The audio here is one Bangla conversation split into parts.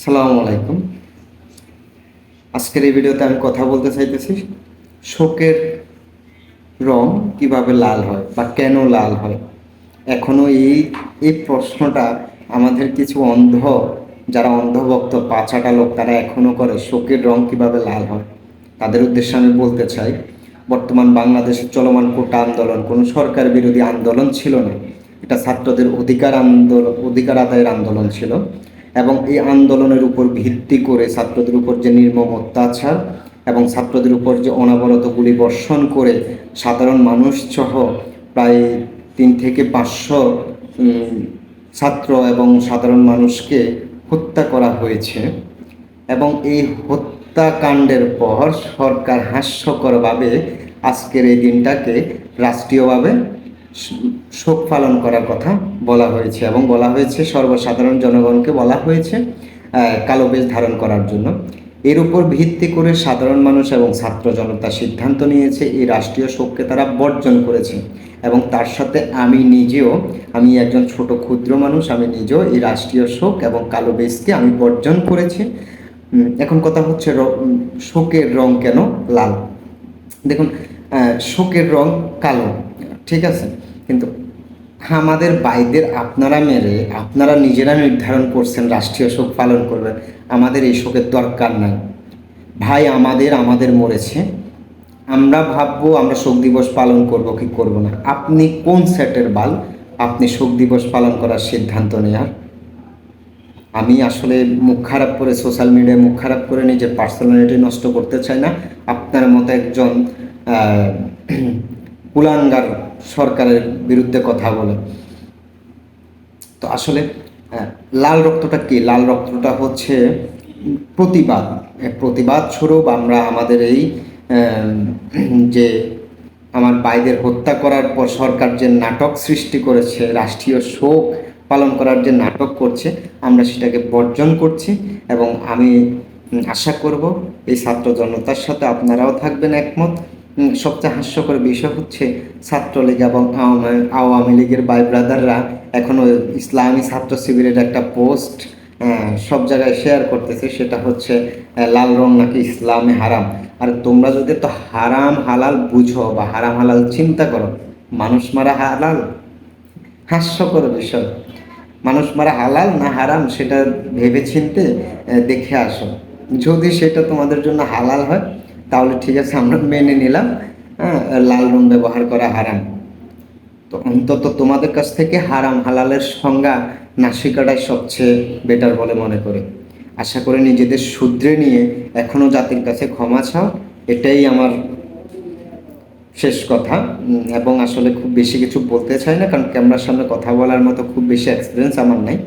সালামু আলাইকুম। আজকের এই ভিডিওতে আমি কথা বলতে চাইতেছি শোকের রং কিভাবে লাল হয় বা কেন লাল হয়। এখনো এই এই প্রশ্নটা আমাদের কিছু যারা অন্ধভক্ত পাঁচাটা লোক তারা এখনো করে, শোকের রং কিভাবে লাল হয়। তাদের উদ্দেশ্যে আমি বলতে চাই, বর্তমান বাংলাদেশের চলমান কোটা আন্দোলন কোনো সরকার বিরোধী আন্দোলন ছিল না। এটা ছাত্রদের অধিকার আদায়ের আন্দোলন ছিল। এবং এই আন্দোলনের উপর ভিত্তি করে ছাত্রদের উপর যে নির্মম অত্যাচার এবং ছাত্রদের উপর যে অনবরত গুলি বর্ষণ করে সাধারণ মানুষ সহ প্রায় 300 থেকে 500 ছাত্র এবং সাধারণ মানুষকে হত্যা করা হয়েছে। এবং এই হত্যাকাণ্ডের পর সরকার হাস্যকরভাবে আজকের এই দিনটাকে রাষ্ট্রীয়ভাবে শোক পালন করার কথা বলা হয়েছে, এবং বলা হয়েছে সর্বসাধারণ জনগণকে বলা হয়েছে কালো বেশ ধারণ করার জন্য। এর উপর ভিত্তি করে সাধারণ মানুষ এবং ছাত্র জনতা সিদ্ধান্ত নিয়েছে এই রাষ্ট্রীয় শোককে তারা বর্জন করেছে। এবং তার সাথে আমি একজন ছোট ক্ষুদ্র মানুষ, আমি নিজেও এই রাষ্ট্রীয় শোক এবং কালো বেশকে আমি বর্জন করেছি। এখন কথা হচ্ছে শোকের রং কেন লাল। দেখুন, শোকের রং কালো, ঠিক আছে, কিন্তু আমাদের ভাইদের আপনারা মেরে আপনারা নিজেরা নির্ধারণ করছেন রাষ্ট্রীয় শোক পালন করবেন। আমাদের এই শোকের দরকার নাই ভাই। আমাদের মরেছে, আমরা ভাববো আমরা শোক দিবস পালন করব কি করব না। আপনি কোন সেটের বাল আপনি শোক দিবস পালন করার সিদ্ধান্ত নেওয়ার? আমি আসলে মুখ খারাপ করে সোশ্যাল মিডিয়ায় মুখ খারাপ করে নিজের পার্সোনালিটি নষ্ট করতে চাই না। আপনার মতো একজন কুলাঙ্গার সরকারের বিরুদ্ধে কথা বলে। তো আসলে লাল রক্তটা কি? লাল রক্তটা হচ্ছে প্রতিবাদ। প্রতিবাদ স্বরূপ আমরা আমাদের এই যে আমার ভাইদের হত্যা করার পর সরকার যে নাটক সৃষ্টি করেছে, রাষ্ট্রীয় শোক পালন করার যে নাটক করছে, আমরা সেটাকে বর্জন করছি। এবং আমি আশা করব এই ছাত্র জনতার সাথে আপনারাও থাকবেন একমত। সবচেয়ে হাস্যকর বিষয় হচ্ছে ছাত্রলীগ এবং আওয়ামী লীগের ভাই ব্রাদাররা এখনও ইসলামী ছাত্র শিবিরের একটা পোস্ট সব জায়গায় শেয়ার করতেছে, সেটা হচ্ছে লাল রং নাকি ইসলামে হারাম। আর তোমরা যদি তো হারাম হালাল বুঝো বা হারাম হালাল চিন্তা করো, মানুষ মারা হালাল? হাস্যকর বিষয়। মানুষ মারা হালাল না হারাম সেটা ভেবে চিনতে দেখে আসো। যদি সেটা তোমাদের জন্য হালাল হয় তাহলে ঠিক আছে, আমরা মেনে নিলাম লাল রং ব্যবহার করা হারাম। তো অন্তত তোমাদের কাছ থেকে হারাম হালালের সংজ্ঞা না শেখাটাই সবচেয়ে বেটার বলে মনে করি। আশা করি নিজেদের শুধরে নিয়ে এখনও জাতির কাছে ক্ষমা চাও, এটাই আমার শেষ কথা। এবং আসলে খুব বেশি কিছু বলতে চাই না, কারণ ক্যামেরার সামনে কথা বলার মতো খুব বেশি এক্সপিরিয়েন্স আমার নাই।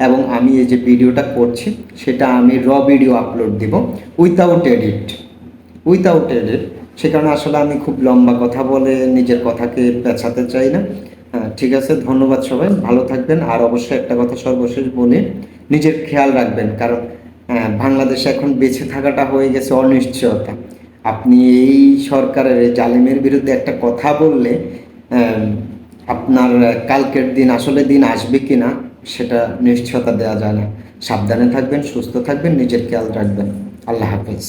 এবং আমি এই যে ভিডিওটা করছি সেটা আমি ভিডিও আপলোড দিব উইথাউট এডিট। সে কারণে আসলে আমি খুব লম্বা কথা বলে নিজের কথাকে পেঁচাতে চাই না। ঠিক আছে, ধন্যবাদ সবাই, ভালো থাকবেন। আর অবশ্যই একটা কথা সর্বশেষ বলে, নিজের খেয়াল রাখবেন, কারণ বাংলাদেশে এখন বেঁচে থাকাটা হয়ে গেছে অনিশ্চয়তা। আপনি এই সরকারের এই জালিমের বিরুদ্ধে একটা কথা বললে আপনার কালকের দিন আসলে দিন আসবে কি না সেটা নিশ্চয়তা দেওয়া যায় না। সাবধানে থাকবেন, সুস্থ থাকবেন, নিজের খেয়াল রাখবেন। আল্লাহ হাফেজ।